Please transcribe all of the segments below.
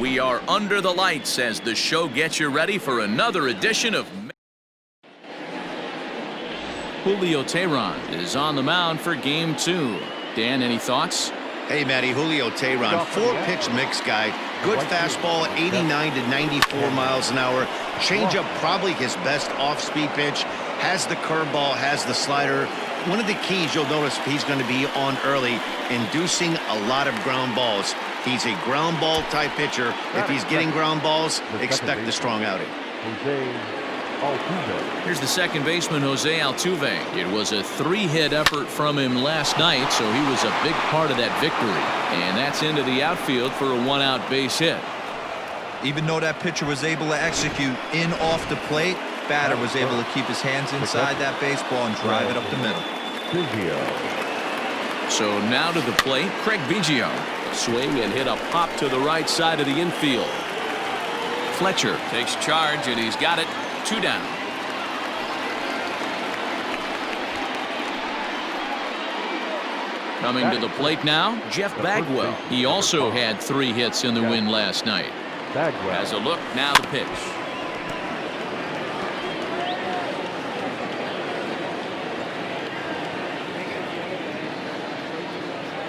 We are under the lights as the show gets you ready for another edition of Julio Teheran is on the mound for game 2. Dan, any thoughts? Hey, Matty, Julio Teheran, 4-pitch mix guy. Good fastball, 89 to 94 miles an hour. Changeup, probably his best off-speed pitch. Has the curveball, has the slider. One of the keys you'll notice he's going to be on early, inducing a lot of ground balls. He's a ground ball type pitcher. If he's getting ground balls, expect a strong outing. Here's the second baseman, Jose Altuve. It was a 3-hit effort from him last night, so he was a big part of that victory. And that's into the outfield for a 1-out base hit. Even though that pitcher was able to execute in off the plate, batter was able to keep his hands inside that baseball and drive it up the middle. So now to the plate, Craig Biggio. Swing and hit a pop to the right side of the infield. Fletcher takes charge, and he's got it. 2 down. Coming to the plate now, Jeff Bagwell. He also had 3 hits in the win last night. Has a look, now the pitch.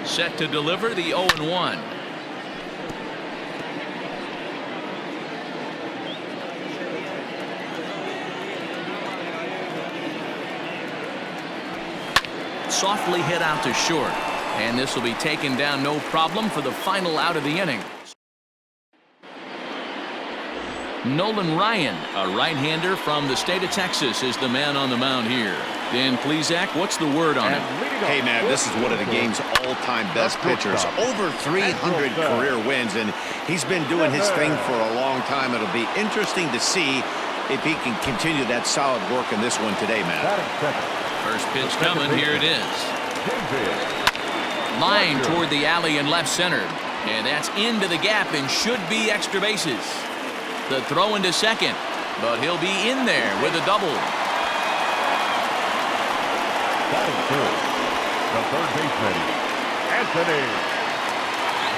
Set to deliver the 0-1. Softly hit out to short, and this will be taken down no problem for the final out of the inning. Nolan Ryan, a right-hander from the state of Texas, is the man on the mound here. Dan Plesac, what's the word on him? Hey, man, this is one of the game's all-time best pitchers. Over 300 career wins, and he's been doing his thing for a long time. It'll be interesting to see if he can continue that solid work in this one today, man. First pitch coming, here it is. Line toward the alley in left center. And that's into the gap and should be extra bases. The throw into second, but he'll be in there with a double. The third baseman, Anthony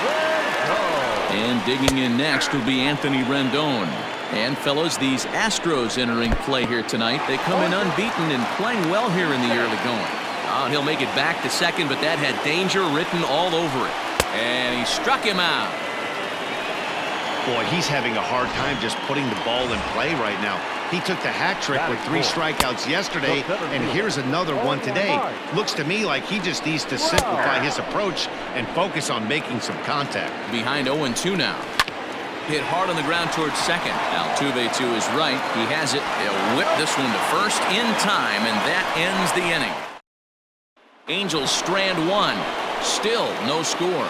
Rendon. And digging in next will be Anthony Rendon. And fellas, these Astros entering play here tonight. They come in unbeaten and playing well here in the early going. Oh, he'll make it back to second, but that had danger written all over it. And he struck him out. Boy, he's having a hard time just putting the ball in play right now. He took the hat trick with 3 strikeouts yesterday, and here's another one today. Looks to me like he just needs to simplify his approach and focus on making some contact. Behind 0-2 now. Hit hard on the ground towards second. Altuve to his right. He has it. They'll whip this one to first in time, and that ends the inning. Angels strand 1. Still no score.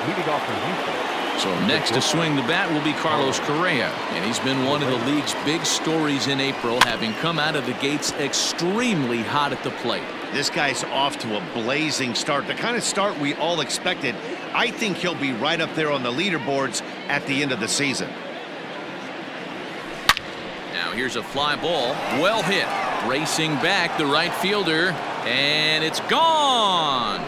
Leading off for Houston. So next to swing the bat will be Carlos Correa, and he's been one of the league's big stories in April, having come out of the gates extremely hot at the plate. This guy's off to a blazing start, the kind of start we all expected. I think he'll be right up there on the leaderboards at the end of the season. Now here's a fly ball, well hit, racing back the right fielder, and it's gone.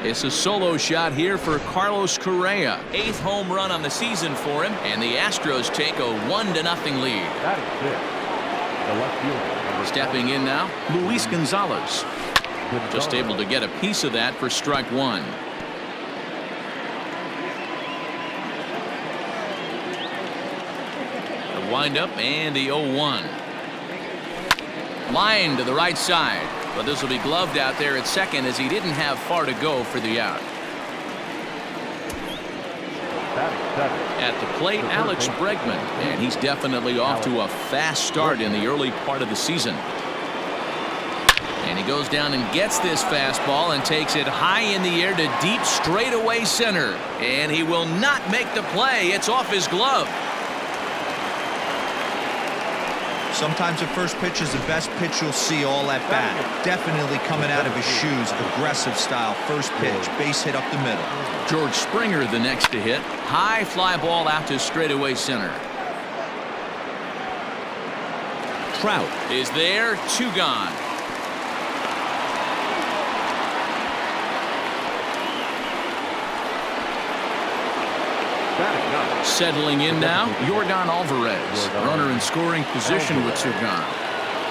It's a solo shot here for Carlos Correa. 8th home run on the season for him, and the Astros take a 1-0 lead. That is it. The left fielder. Stepping in now, Luis Gonzalez. Just able to get a piece of that for strike 1. The windup and the 0-1. Line to the right side. But this will be gloved out there at second as he didn't have far to go for the out. At the plate, Alex Bregman, and he's definitely off to a fast start in the early part of the season. And he goes down and gets this fastball and takes it high in the air to deep straightaway center. And he will not make the play. It's off his glove. Sometimes the first pitch is the best pitch you'll see all at bat. Definitely coming out of his shoes. Aggressive style. First pitch. Base hit up the middle. George Springer the next to hit. High fly ball out to straightaway center. Trout is there. 2 gone. Batting 9. Settling in now, Yordan Alvarez. Runner in scoring position with 2 gone.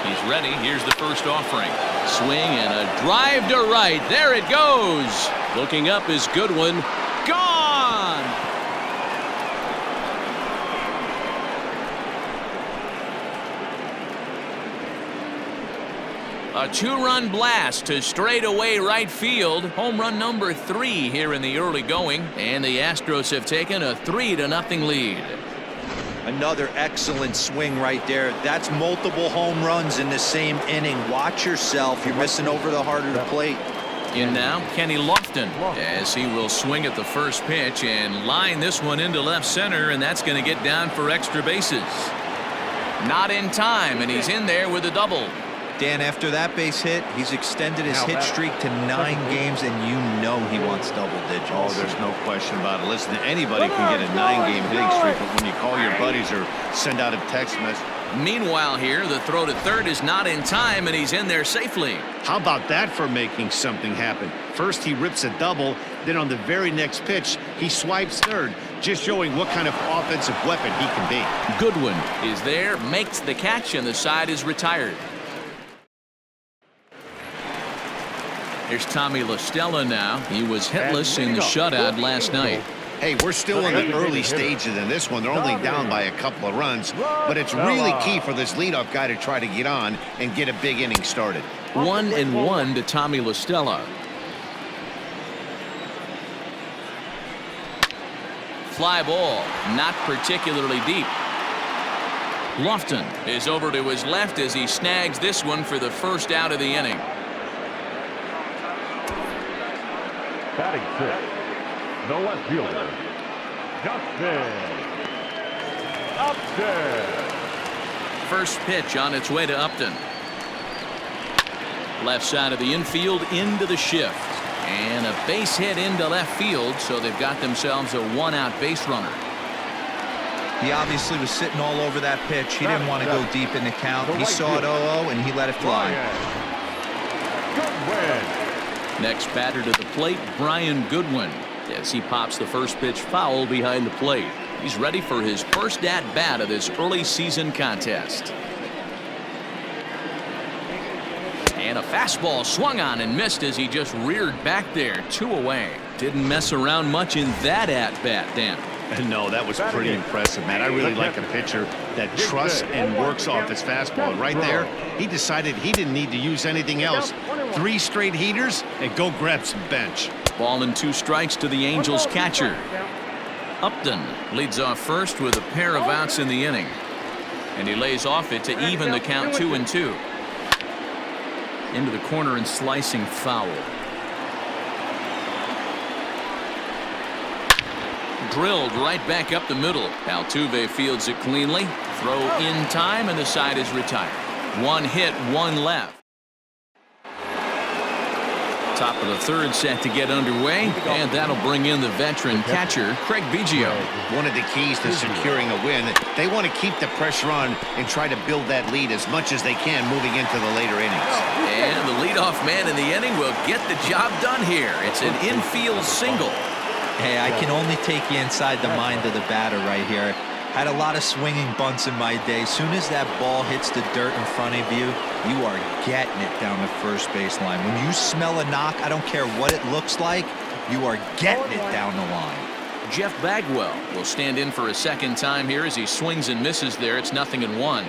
He's ready. Here's the first offering. Swing and a drive to right. There it goes. Looking up is Goodwin. Gone! A 2-run blast to straightaway right field. Home run number 3 here in the early going. And the Astros have taken a 3-0 lead. Another excellent swing right there. That's multiple home runs in the same inning. Watch yourself. You're missing over the heart of the plate. In now, Kenny Lofton, as he will swing at the first pitch and line this one into left center, and that's going to get down for extra bases. Not in time, and he's in there with a double. Dan, after that base hit, he's extended his hit streak to 9 games, and you know he wants double digits. Oh, there's no question about it. Listen, anybody can get a 9-game hitting streak, but when you call your buddies or send out a text message. Meanwhile here, the throw to third is not in time, and he's in there safely. How about that for making something happen? First, he rips a double. Then on the very next pitch, he swipes third, just showing what kind of offensive weapon he can be. Goodwin is there, makes the catch, and the side is retired. Here's Tommy La Stella now. He was hitless in the shutout last night. Hey, we're still in the early stages in this one. They're only down by a couple of runs, but it's really key for this leadoff guy to try to get on and get a big inning started. 1-1 to Tommy La Stella. Fly ball, not particularly deep. Lofton is over to his left as he snags this one for the first out of the inning. Batting 6. The left fielder, Upton. First pitch on its way to Upton. Left side of the infield into the shift. And a base hit into left field, so they've got themselves a 1-out base runner. He obviously was sitting all over that pitch. He didn't want to go deep in the count. He saw it 0-0 and he let it fly. Goodwin. Next batter to the plate, Brian Goodwin, as he pops the first pitch foul behind the plate. He's ready for his first at-bat of this early season contest. And a fastball swung on and missed as he just reared back there, 2 away. Didn't mess around much in that at-bat, Dan. No, that was pretty impressive, man. I really like a pitcher that trusts and works off his fastball. Right there, he decided he didn't need to use anything else. 3 straight heaters and go grab some bench. Ball and 2 strikes to the Angels catcher. Upton leads off first with a pair of outs in the inning. And he lays off it to even the count 2-2. Into the corner and slicing foul. Drilled right back up the middle. Altuve fields it cleanly. Throw in time, and the side is retired. 1 hit, 1 left. Top of the third set to get underway, and that'll bring in the veteran catcher, Craig Biggio. One of the keys to securing a win, they want to keep the pressure on and try to build that lead as much as they can moving into the later innings. And the leadoff man in the inning will get the job done here. It's an infield single. Hey, I can only take you inside the mind of the batter right here. Had a lot of swinging bunts in my day. Soon as that ball hits the dirt in front of you, you are getting it down the first baseline. When you smell a knock, I don't care what it looks like, you are getting it down the line. Jeff Bagwell will stand in for a second time here as he swings and misses there. It's 0-1. A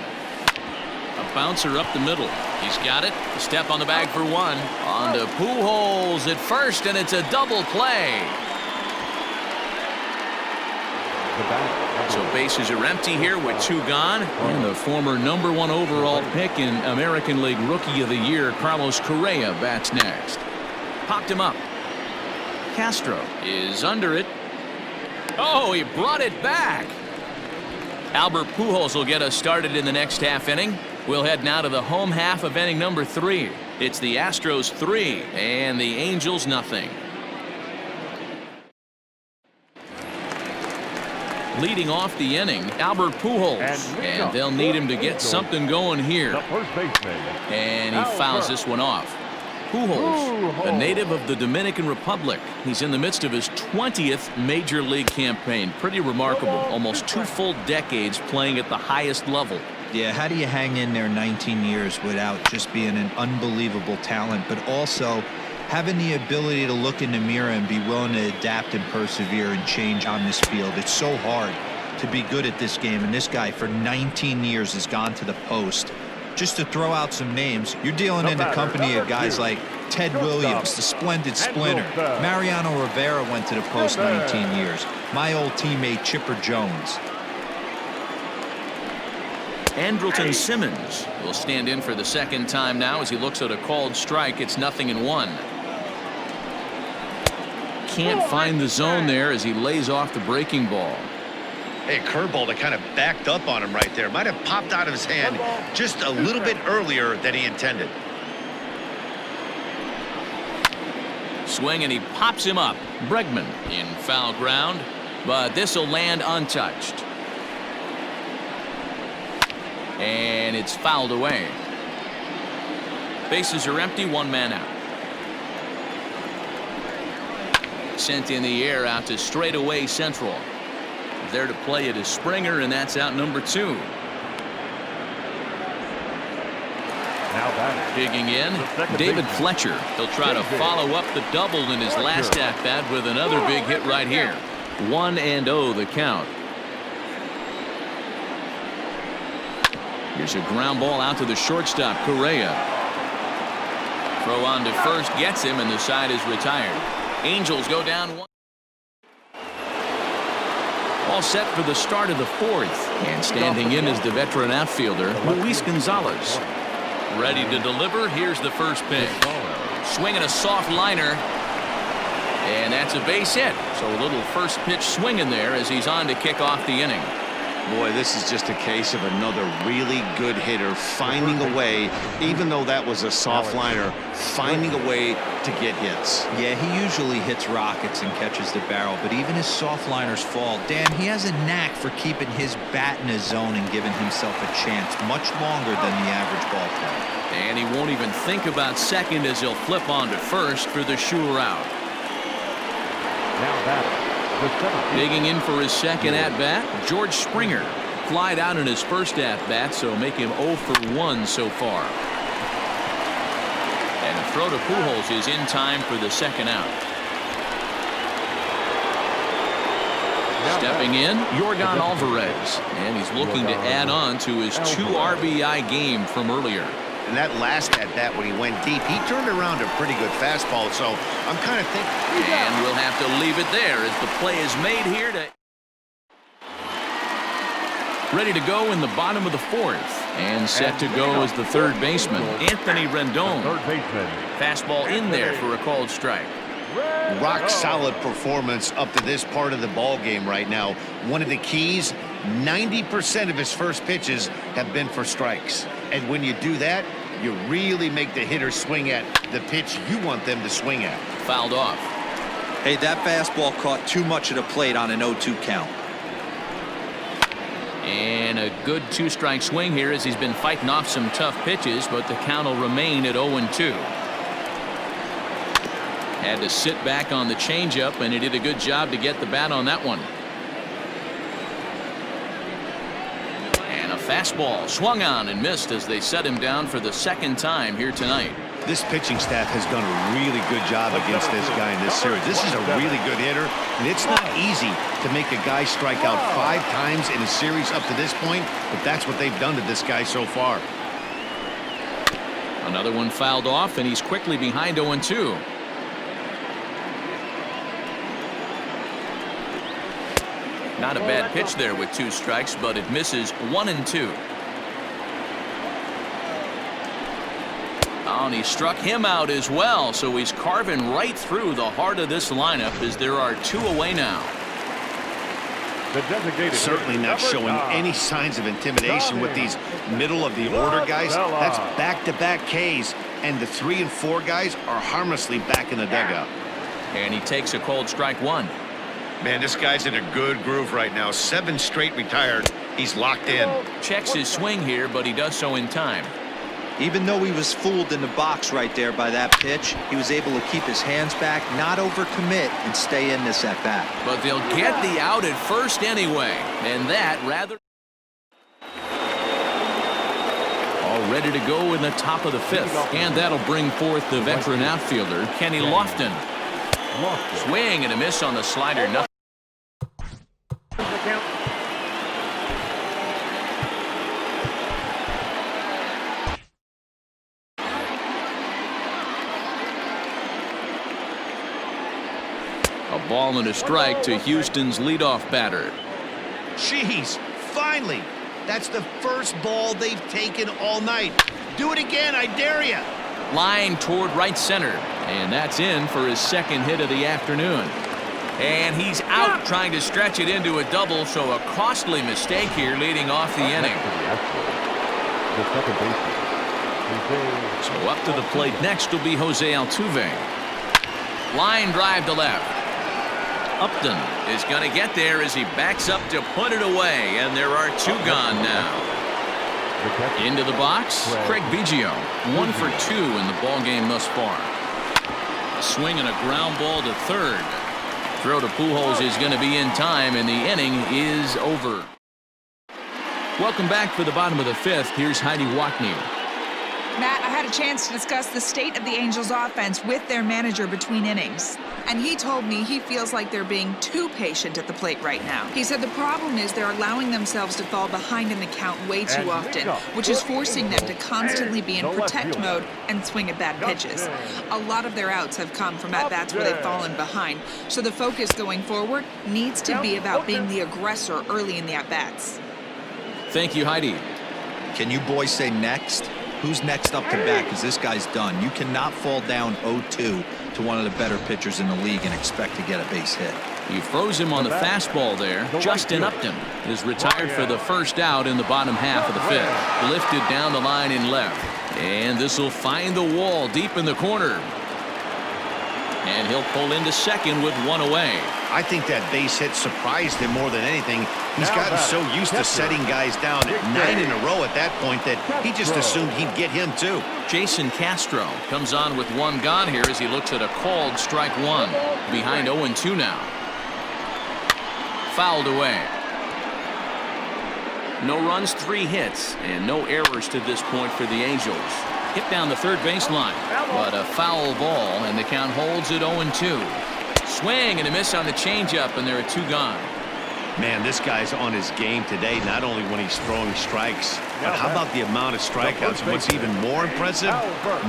bouncer up the middle. He's got it. A step on the bag for 1. On to Pujols at first, and it's a double play. So bases are empty here with 2 gone. And the former #1 overall pick in American League Rookie of the Year, Carlos Correa, bats next. Popped him up. Castro is under it. Oh, he brought it back. Albert Pujols will get us started in the next half inning. We'll head now to the home half of inning number 3. It's the Astros 3 and the Angels 0. Leading off the inning, Albert Pujols, and they'll need him to get something going here. The first baseman. And he fouls this one off. Pujols, a native of the Dominican Republic. He's in the midst of his 20th major league campaign. Pretty remarkable. Almost 2 full decades playing at the highest level. Yeah, how do you hang in there 19 years without just being an unbelievable talent, but also having the ability to look in the mirror and be willing to adapt and persevere and change on this field? It's so hard to be good at this game, and this guy for 19 years has gone to the post. Just to throw out some names, you're dealing in the company of guys like Ted Williams, the splendid splinter. Mariano Rivera went to the post 19 years. My old teammate Chipper Jones. Andrelton Simmons will stand in for the second time now as he looks at a called strike. It's 0-1. Can't find the zone there as he lays off the breaking ball. Hey, curveball that kind of backed up on him right there. Might have popped out of his hand just a little bit earlier than he intended. Swing, and he pops him up. Bregman in foul ground, but this will land untouched. And it's fouled away. Bases are empty, 1 man out. Sent in the air out to straightaway central. There to play it is Springer, and that's out number 2. Now batting. Digging in, David Fletcher. He'll try to follow up the double in his last at-bat with another big hit right here. 1-0 the count. Here's a ground ball out to the shortstop, Correa. Throw on to first, gets him, and the side is retired. Angels go down 1. All set for the start of the 4th. And standing in is the veteran outfielder, Luis Gonzalez. Ready to deliver. Here's the first pitch. Swinging a soft liner. And that's a base hit. So a little first pitch swing in there as he's on to kick off the inning. Boy, this is just a case of another really good hitter finding a way, even though that was a soft liner, finding a way to get hits. Yeah, he usually hits rockets and catches the barrel, but even his soft liners fall. Dan, he has a knack for keeping his bat in his zone and giving himself a chance much longer than the average ball player. And he won't even think about second as he'll flip on to first for the sure out. Now batting. Digging in for his second at-bat, George Springer. Flied out in his first at-bat, so make him 0 for 1 so far. And a throw to Pujols is in time for the second out. Stepping in, Yordan Alvarez. And he's looking to add on to his 2 RBI game from earlier. And that last at-bat when he went deep, he turned around a pretty good fastball, so I'm kind of thinking. And we'll have to leave it there as the play is made here. Ready to go in the bottom of the 4th. And set to go is the third baseman, Anthony Rendon. Third baseman. Fastball in there for a called strike. Rock solid performance up to this part of the ball game right now. One of the keys, 90% of his first pitches have been for strikes. And when you do that, you really make the hitter swing at the pitch you want them to swing at. Fouled off. Hey, that fastball caught too much of the plate on an 0-2 count. And a good 2-strike swing here as he's been fighting off some tough pitches, but the count will remain at 0-2. Had to sit back on the changeup, and he did a good job to get the bat on that one. And a fastball swung on and missed as they set him down for the second time here tonight. This pitching staff has done a really good job against this guy in this series. This is a really good hitter, and it's not easy to make a guy strike out 5 times in a series up to this point, but that's what they've done to this guy so far. Another one fouled off, and he's quickly behind 0-2. Not a bad pitch there with 2 strikes, but it misses 1-2. Oh, and he struck him out as well, so he's carving right through the heart of this lineup as there are 2 away now. Certainly not showing any signs of intimidation with these middle of the order guys. That's back-to-back Ks, and the 3 and 4 guys are harmlessly back in the dugout. And he takes a cold strike 1. Man, this guy's in a good groove right now. 7 straight retired. He's locked in. Checks his swing here, but he does so in time. Even though he was fooled in the box right there by that pitch, he was able to keep his hands back, not overcommit, and stay in this at bat. But they'll get the out at first anyway, and that rather. All ready to go in the top of the fifth, and that'll bring forth the veteran outfielder Kenny Lofton. Swing and a miss on the slider. Nothing. A ball and a strike to Houston's leadoff batter. Jeez, finally. That's the first ball they've taken all night. Do it again, I dare you. Line toward right center, and that's in for his second hit of the afternoon. And he's out trying to stretch it into a double, so a costly mistake here leading off the inning. So up to the plate next will be Jose Altuve. Line drive to left. Upton is going to get there as he backs up to put it away, and there are two gone now. Into the box, Craig Biggio, 1 for 2 in the ballgame thus far. A swing and a ground ball to third. Throw to Pujols is going to be in time, and the inning is over. Welcome back for the bottom of the fifth. Here's Heidi Watney. Matt, I had a chance to discuss the state of the Angels offense with their manager between innings. And he told me he feels like they're being too patient at the plate right now. He said the problem is they're allowing themselves to fall behind in the count way too often, which is forcing them to constantly be in protect mode and swing at bad pitches. A lot of their outs have come from at-bats where they've fallen behind, so the focus going forward needs to be about being the aggressor early in the at-bats. Thank you, Heidi. Can you boys say next? Who's next up to bat? Because this guy's done. You cannot fall down 0-2 to one of the better pitchers in the league and expect to get a base hit. He froze him on the fastball there. Justin Upton is retired for the first out in the bottom half of the fifth. Lifted down the line in left. And this will find the wall deep in the corner. And he'll pull into second with one away. I think that base hit surprised him more than anything. He's gotten so used to setting guys down at 9 in a row at that point that he just assumed he'd get him too. Jason Castro comes on with one gone here as he looks at a called strike one. Behind 0-2 now. Fouled away. No runs, 3 hits, and no errors to this point for the Angels. Hit down the third baseline, but a foul ball, and the count holds at 0-2. Swing and a miss on the changeup, and there are 2 gone. Man, this guy's on his game today, not only when he's throwing strikes, but how about the amount of strikeouts? And what's even more impressive,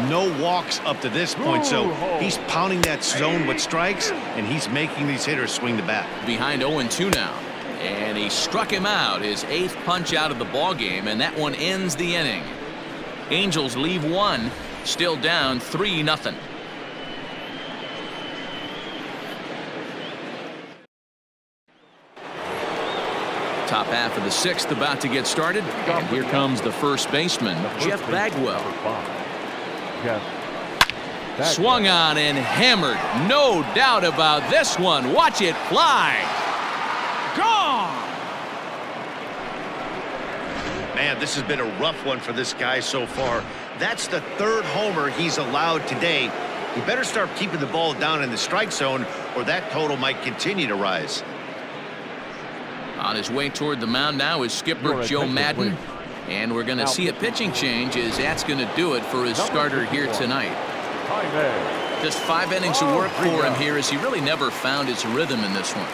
no walks up to this point. So he's pounding that zone with strikes, and he's making these hitters swing the bat. Behind 0-2 now, and he struck him out, his 8th punch out of the ball game, and that one ends the inning. Angels leave 1, still down 3-0. Top half of the 6th about to get started, and here comes the first baseman, Jeff Bagwell. Swung on and hammered, no doubt about this one. Watch it fly. Gone. Man, this has been a rough one for this guy so far. That's the 3rd homer he's allowed today. He better start keeping the ball down in the strike zone, or that total might continue to rise. On his way toward the mound now is skipper Joe Madden. And we're going to see a pitching change as that's going to do it for his starter here tonight. Just 5 innings of work for him here as he really never found his rhythm in this one.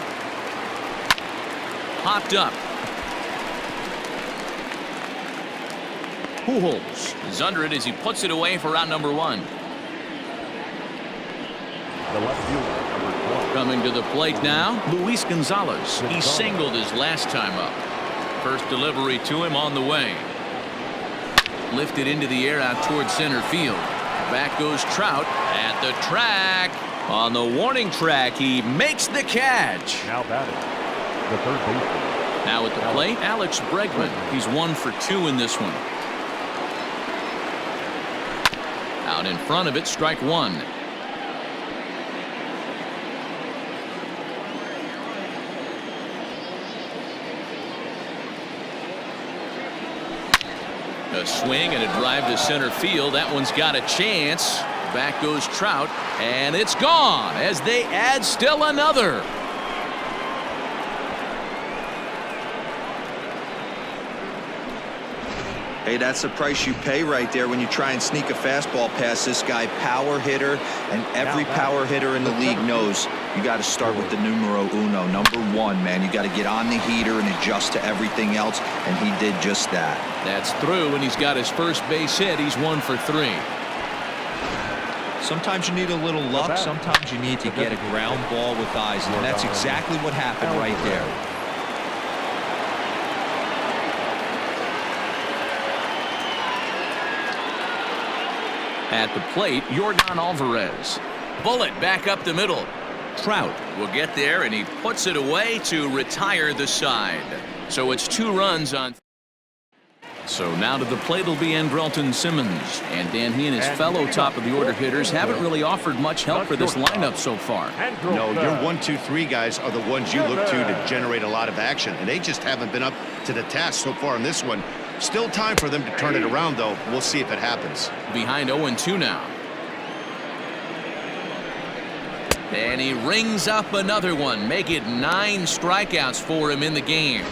Popped up. Pujols is under it as he puts it away for out number 1. The left fielder, number 12. Coming to the plate now, Luis Gonzalez. He singled his last time up. First delivery to him on the way. Lifted into the air out towards center field. Back goes Trout at the track. On the warning track, he makes the catch. Now batting, the third baseman. Now at the plate, Alex Bregman. He's 1 for 2 in this one. Out in front of it, strike 1. A swing and a drive to center field. That one's got a chance. Back goes Trout, and it's gone as they add still another. Hey, that's the price you pay right there when you try and sneak a fastball past this guy. Power hitter, and every power hitter in the league knows you got to start with the numero uno, number one, man. You got to get on the heater and adjust to everything else, and he did just that. That's through, and he's got his first base hit. He's 1 for 3. Sometimes you need a little luck. Sometimes you need to get a ground ball with eyes, and that's exactly what happened right there. At the plate, Yordan Alvarez. Bullet back up the middle. Trout will get there, and he puts it away to retire the side. So it's 2 runs on. So now to the plate will be Andrelton Simmons. And Dan, he and his fellow top-of-the-order hitters haven't really offered much help for this lineup so far. No, your 1, 2, 3 guys are the ones you look to generate a lot of action, and they just haven't been up to the task so far in this one. Still time for them to turn it around, though. We'll see if it happens. Behind 0-2 now. And he rings up another one. Make it 9 strikeouts for him in the game.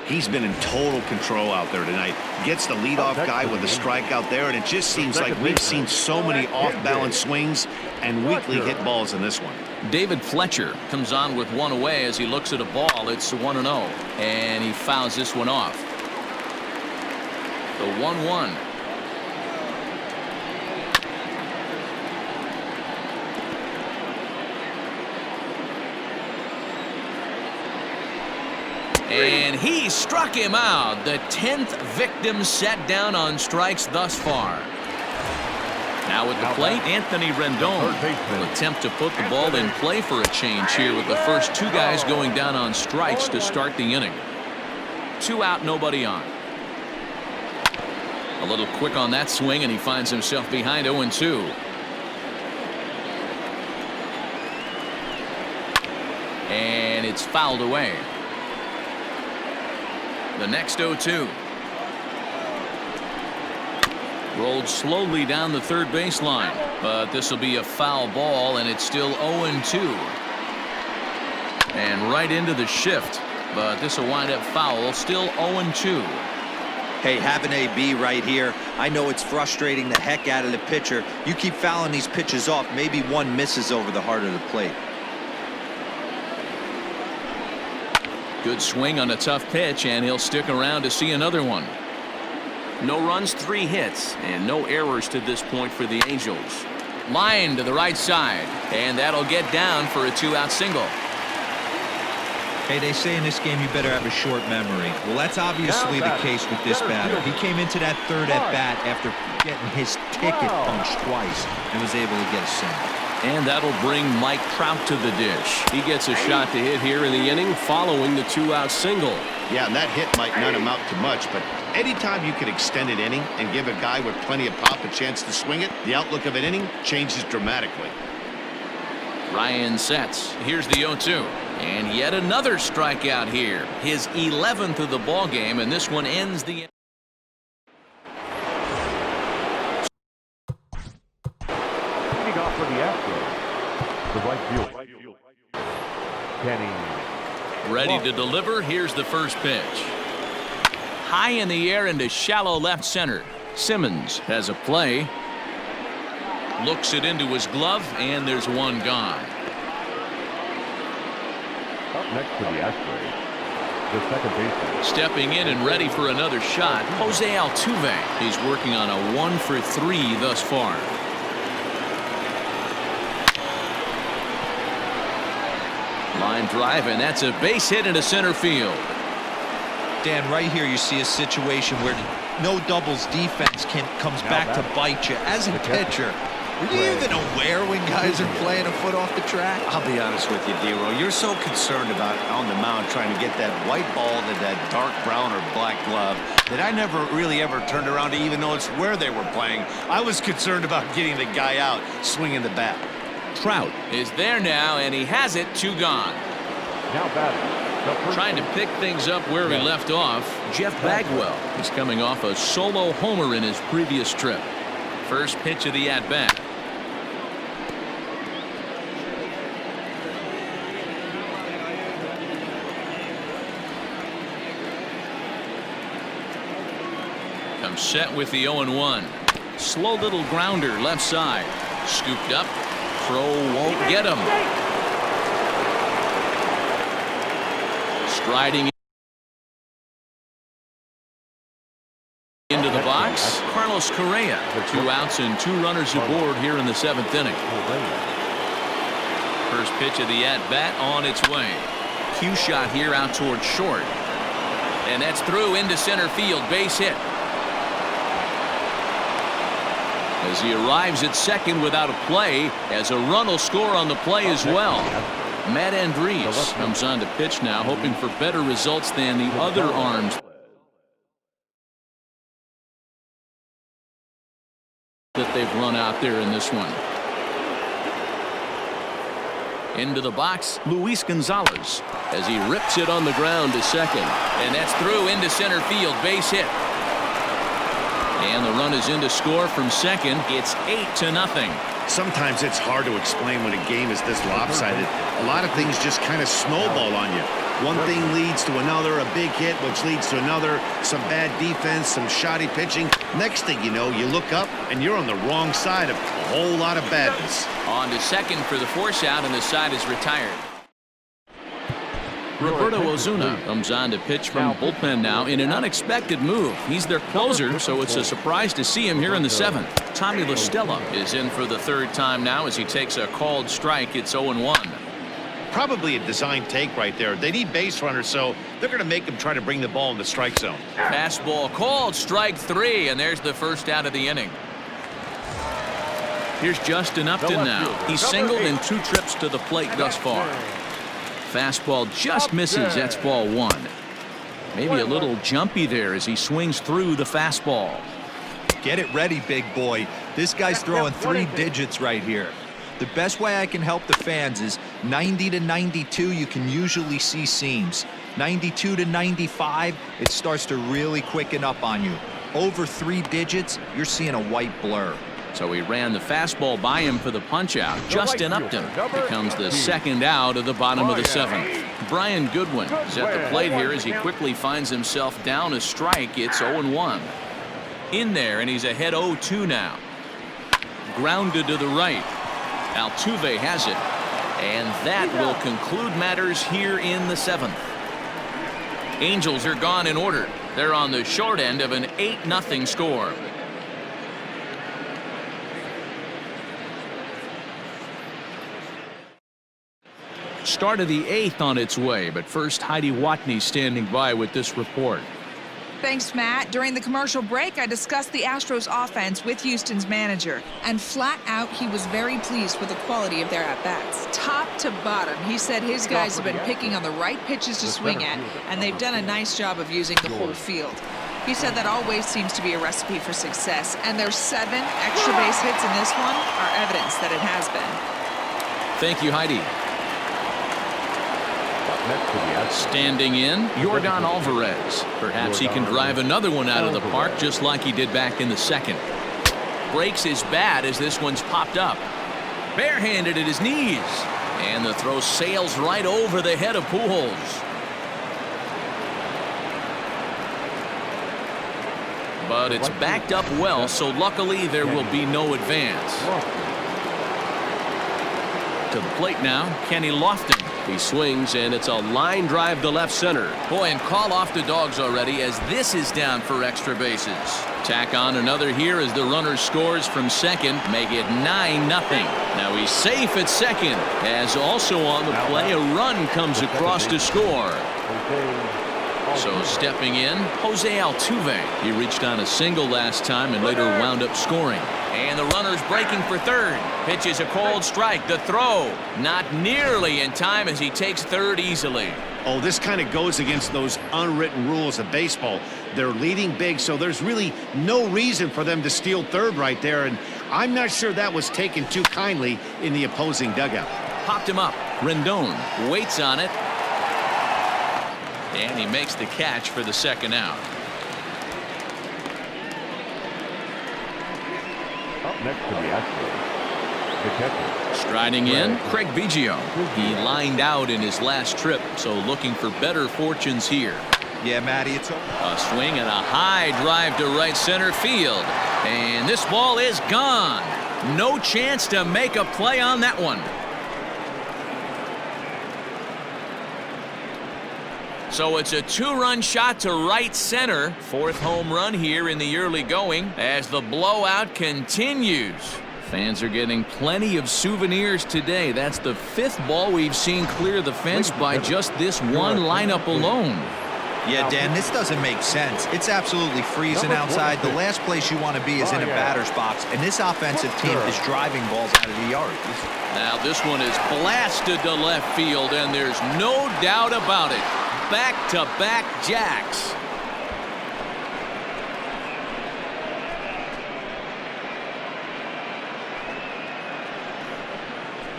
He's been in total control out there tonight. Gets the leadoff guy with a strikeout there, and it just seems like we've seen so many off-balance swings and weakly hit balls in this one. David Fletcher comes on with 1 away as he looks at a ball. It's 1-0, and he fouls this one off. The 1-1. And he struck him out. The 10th victim set down on strikes thus far. Now at the plate, Anthony Rendon will attempt to put the ball in play for a change here with the first 2 guys going down on strikes to start the inning. 2 out, nobody on. A little quick on that swing, and he finds himself behind 0-2. And it's fouled away. The next 0-2. Rolled slowly down the third baseline, but this will be a foul ball, and it's still 0-2. And right into the shift, but this will wind up foul. Still 0-2. Hey, have an AB right here. I know it's frustrating the heck out of the pitcher. You keep fouling these pitches off, maybe one misses over the heart of the plate. Good swing on a tough pitch, and he'll stick around to see another one. No runs, 3 hits, and no errors to this point for the Angels. Line to the right side, and that'll get down for a 2-out single. Hey, they say in this game you better have a short memory. Well, that's obviously the case with this batter. He came into that third at-bat after getting his ticket punched twice and was able to get a single. And that'll bring Mike Trout to the dish. He gets a shot to hit here in the inning following the 2-out single. Yeah, and that hit might not amount to much, but anytime you can extend an inning and give a guy with plenty of pop a chance to swing it, the outlook of an inning changes dramatically. Ryan sets. Here's the 0-2. And yet another strikeout here. His 11th of the ball game, and this one ends the. Leading off for the Astros, the right fielder, Kenny. Ready to deliver. Here's the first pitch. High in the air into shallow left center. Simmons has a play. Looks it into his glove, and there's one gone. Up next to the Astros, the second baseman. Stepping in and ready for another shot, Jose Altuve. He's working on a 1 for 3 thus far. Line drive, and that's a base hit into center field. Dan, right here you see a situation where no doubles defense comes back to bite you. As a pitcher, are you even aware when guys are playing a foot off the track? I'll be honest with you, D-Roll. You're so concerned about on the mound trying to get that white ball to that dark brown or black glove that I never really ever turned around to even notice where they were playing. I was concerned about getting the guy out swinging the bat. Trout is there now, and he has it. 2 gone. Now batting. Trying to pick things up where he left off. Jeff Bagwell is coming off a solo homer in his previous trip. First pitch of the at-bat. Comes set with the 0-1. Slow little grounder left side. Scooped up. Throw won't get him. Striding into the box, Carlos Correa. 2 outs and 2 runners aboard here in the 7th inning. First pitch of the at-bat on its way. Cue shot here out towards short. And that's through into center field. Base hit. As he arrives at second without a play, as a run will score on the play as well. Matt Andrees comes on to pitch now, hoping for better results than the other arms that they've run out there in this one. Into the box, Luis Gonzalez, as he rips it on the ground to second. And that's through into center field. Base hit. And the run is in to score from second. It's 8-0. Sometimes it's hard to explain when a game is this lopsided. A lot of things just kind of snowball on you. One thing leads to another, a big hit, which leads to another, some bad defense, some shoddy pitching. Next thing you know, you look up and you're on the wrong side of a whole lot of badness. On to second for the force out, and the side is retired. Roberto Ozuna comes on to pitch from the bullpen now in an unexpected move. He's their closer, so it's a surprise to see him here in the 7th. Tommy La Stella is in for the 3rd time now as he takes a called strike. It's 0-1. Probably a design take right there. They need base runners, so they're going to make them try to bring the ball in the strike zone. Fastball called, strike 3, and there's the first out of the inning. Here's Justin Upton now. He's singled in 2 trips to the plate thus far. Fastball just misses. That's ball 1. Maybe a little jumpy there as he swings through the fastball. Get it ready, big boy. This guy's throwing 3 digits right here. The best way I can help the fans is 90 to 92. You can usually see seams. 92 to 95, it starts to really quicken up on you. Over 3 digits, you're seeing a white blur. So he ran the fastball by him for the punch out. Justin Upton becomes the 2nd out of the bottom of the 7th. Brian Goodwin is at the plate here as he quickly finds himself down a strike. It's 0-1. In there, and he's ahead 0-2 now. Grounded to the right. Altuve has it. And that will conclude matters here in the 7th. Angels are gone in order. They're on the short end of an 8-0 score. Start of the 8th on its way, but first Heidi Watney standing by with this report. Thanks, Matt. During the commercial break, I discussed the Astros offense with Houston's manager, and flat out, he was very pleased with the quality of their at-bats. Top to bottom, he said his guys have been picking on the right pitches to swing at, and they've done a nice job of using the whole field. He said that always seems to be a recipe for success, and their 7 extra base hits in this one are evidence that it has been. Thank you, Heidi. Standing in, Yordan Alvarez. Perhaps he can drive another one out of the park just like he did back in the 2nd. Breaks his bat as this one's popped up. Barehanded at his knees. And the throw sails right over the head of Pujols. But it's backed up well, so luckily there will be no advance. To the plate now, Kenny Lofton. He swings, and it's a line drive to left center. Boy, and call off the dogs already as this is down for extra bases. Tack on another here as the runner scores from second, make it 9-0. Now he's safe at second, as also on the play, a run comes across to score. So stepping in, Jose Altuve. He reached on a single last time and later wound up scoring. And the runner's breaking for third. Pitches a cold strike. The throw not nearly in time as he takes third easily. Oh, this kind of goes against those unwritten rules of baseball. They're leading big, so there's really no reason for them to steal third right there. And I'm not sure that was taken too kindly in the opposing dugout. Popped him up. Rendon waits on it. And he makes the catch for the second out. Up next to the Astros, the catcher. Striding in, Craig Biggio. He lined out in his last trip, so looking for better fortunes here. Yeah, Matty, it's over. A swing and a high drive to right center field. And this ball is gone. No chance to make a play on that one. So it's a 2-run shot to right center. 4th home run here in the early going as the blowout continues. Fans are getting plenty of souvenirs today. That's the 5th ball we've seen clear the fence by just this one lineup alone. Yeah, Dan, this doesn't make sense. It's absolutely freezing outside. The last place you want to be is in a batter's box, and this offensive team is driving balls out of the yard. Now this one is blasted to left field, and there's no doubt about it. Back-to-back jacks.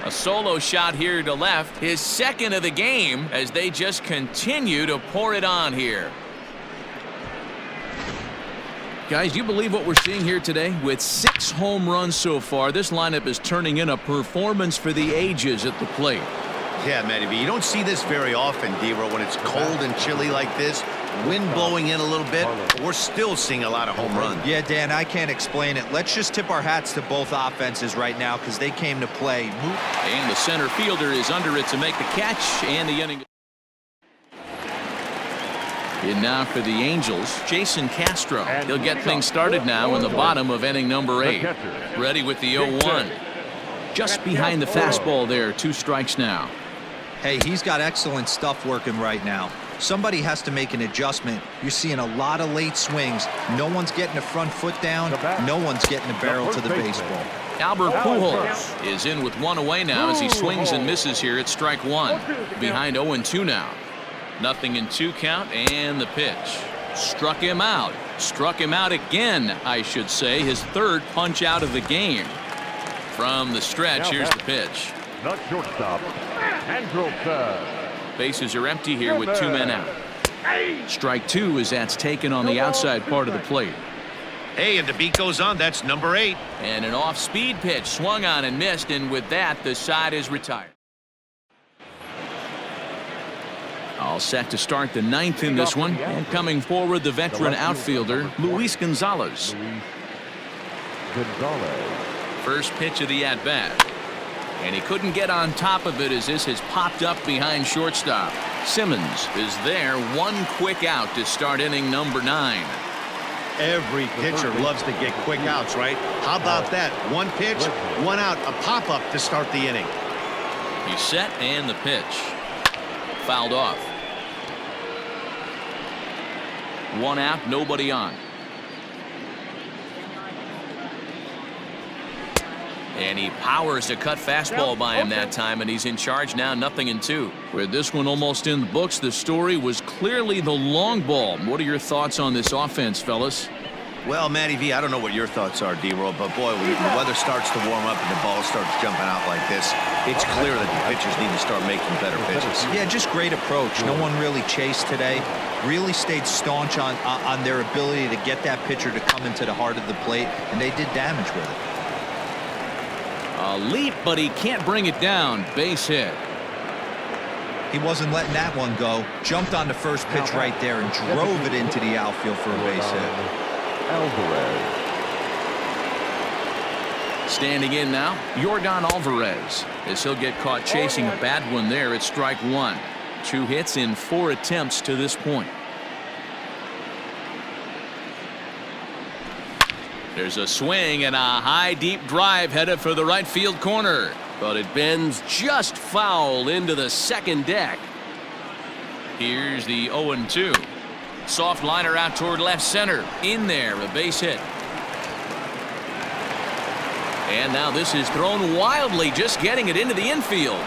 A solo shot here to left, his second of the game, as they just continue to pour it on here. Guys, you believe what we're seeing here today? With 6 home runs so far, this lineup is turning in a performance for the ages at the plate. Yeah, Matty V, you don't see this very often, D-Roll, when it's cold and chilly like this. Wind blowing in a little bit, but we're still seeing a lot of home runs. Yeah, Dan, I can't explain it. Let's just tip our hats to both offenses right now because they came to play. And the center fielder is under it to make the catch, and the inning. And now for the Angels, Jason Castro. He'll get things started now in the bottom of inning number 8. Ready with the 0-1. Just behind the fastball there, 2 strikes now. Hey, he's got excellent stuff working right now. Somebody has to make an adjustment. You're seeing a lot of late swings. No one's getting the front foot down. No one's getting the barrel to the baseball. Albert Pujols is in with 1 away now as he swings and misses here at strike 1. Behind 0-2 now. 0-2 count, and the pitch. Struck him out. Struck him out again, I should say. His 3rd punch out of the game. From the stretch, here's the pitch. The shortstop, Andrelton. Bases are empty here with 2 men out. Strike 2 as that's taken on the outside part of the plate. Hey, and the beat goes on. That's number 8. And an off-speed pitch swung on and missed, and with that, the side is retired. All set to start the 9th in this one, and coming forward, the veteran outfielder, Luis Gonzalez. First pitch of the at-bat. And he couldn't get on top of it as this has popped up behind shortstop. Simmons is there, 1 quick out to start inning number 9. Every pitcher loves to get quick outs, right? How about that? 1 pitch, 1 out, a pop-up to start the inning. He's set, and the pitch. Fouled off. 1 out, nobody on. And he powers a cut fastball by him that time, and he's in charge now, 0-2. With this one almost in the books, the story was clearly the long ball. What are your thoughts on this offense, fellas? Well, Matty V, I don't know what your thoughts are, D-Roll, but boy, when the weather starts to warm up and the ball starts jumping out like this, it's clear that the pitchers need to start making better pitches. Yeah, just great approach. No one really chased today. Really stayed staunch on their ability to get that pitcher to come into the heart of the plate, and they did damage with it. A leap, but he can't bring it down. Base hit. He wasn't letting that one go. Jumped on the first pitch right there and drove it into the outfield for a base hit. Standing in now, Yordan Alvarez, as he'll get caught chasing a bad one there at strike 1. 2 hits in 4 attempts to this point. There's a swing and a high deep drive headed for the right field corner, but it bends just foul into the second deck. Here's the 0-2. Soft liner out toward left center. In there, a base hit. And now this is thrown wildly, just getting it into the infield.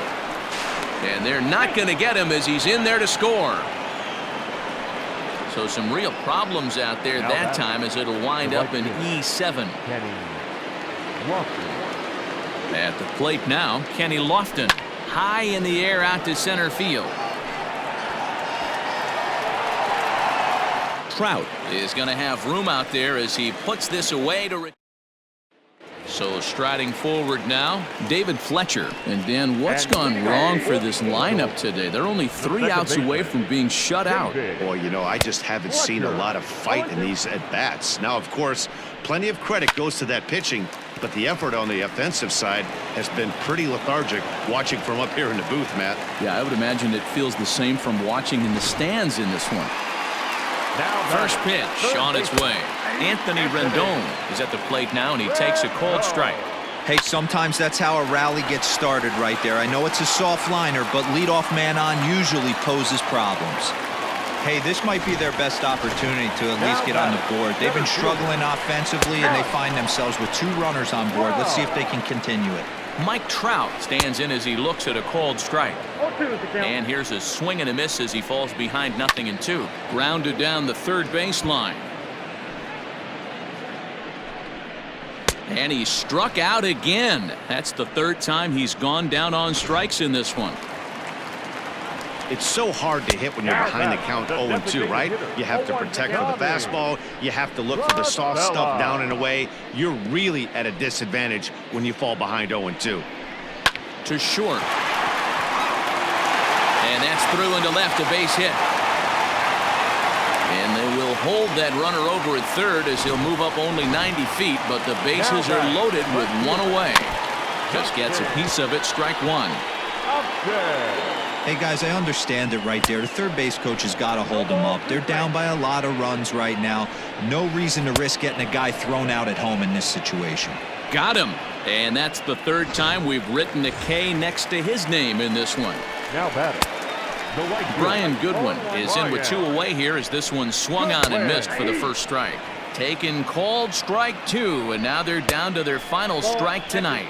And they're not going to get him as he's in there to score. So some real problems out there that time as it'll wind up in E7. At the plate now, Kenny Lofton. High in the air out to center field. Trout is going to have room out there as he puts this away to. So striding forward now, David Fletcher. And Dan, what's gone wrong for this lineup today? They're only 3 outs away from being shut out. Boy, you know, I just haven't seen a lot of fight in these at-bats. Now, of course, plenty of credit goes to that pitching, but the effort on the offensive side has been pretty lethargic watching from up here in the booth, Matt. Yeah, I would imagine it feels the same from watching in the stands in this one. First pitch on its way. Anthony Rendon is at the plate now, and he takes a cold strike. Hey, sometimes that's how a rally gets started right there. I know it's a soft liner, but leadoff man on usually poses problems. Hey, this might be their best opportunity to at least get on the board. They've been struggling offensively, and they find themselves with 2 runners on board. Let's see if they can continue it. Mike Trout stands in as he looks at a called strike. And here's a swing and a miss as he falls behind 0-2. Grounded down the third base line. And he struck out again. That's the 3rd time he's gone down on strikes in this one. It's so hard to hit when you're behind the count 0-2, right? You have to protect for the fastball. You have to look for the soft stuff down and away. You're really at a disadvantage when you fall behind 0-2. To short. And that's through into left, a base hit. And they will hold that runner over at third as he'll move up only 90 feet, but the bases are loaded with 1 away. Just gets a piece of it, strike 1. Hey, guys, I understand it right there. The third base coach has got to hold them up. They're down by a lot of runs right now. No reason to risk getting a guy thrown out at home in this situation. Got him. And that's the 3rd time we've written a K next to his name in this one. Now batting. Brian Goodwin is in with 2 away here as this one swung on and missed for the first strike. Taken called strike 2, and now they're down to their final strike tonight.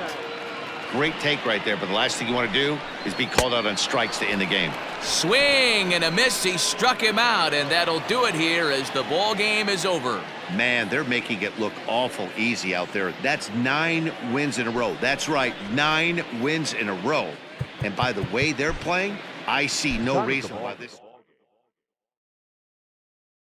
Great take right there, but the last thing you want to do is be called out on strikes to end the game. Swing and a miss. He struck him out, and that'll do it here as the ball game is over. Man, they're making it look awful easy out there. That's 9 wins in a row. That's right, 9 wins in a row. And by the way they're playing, I see no reason why this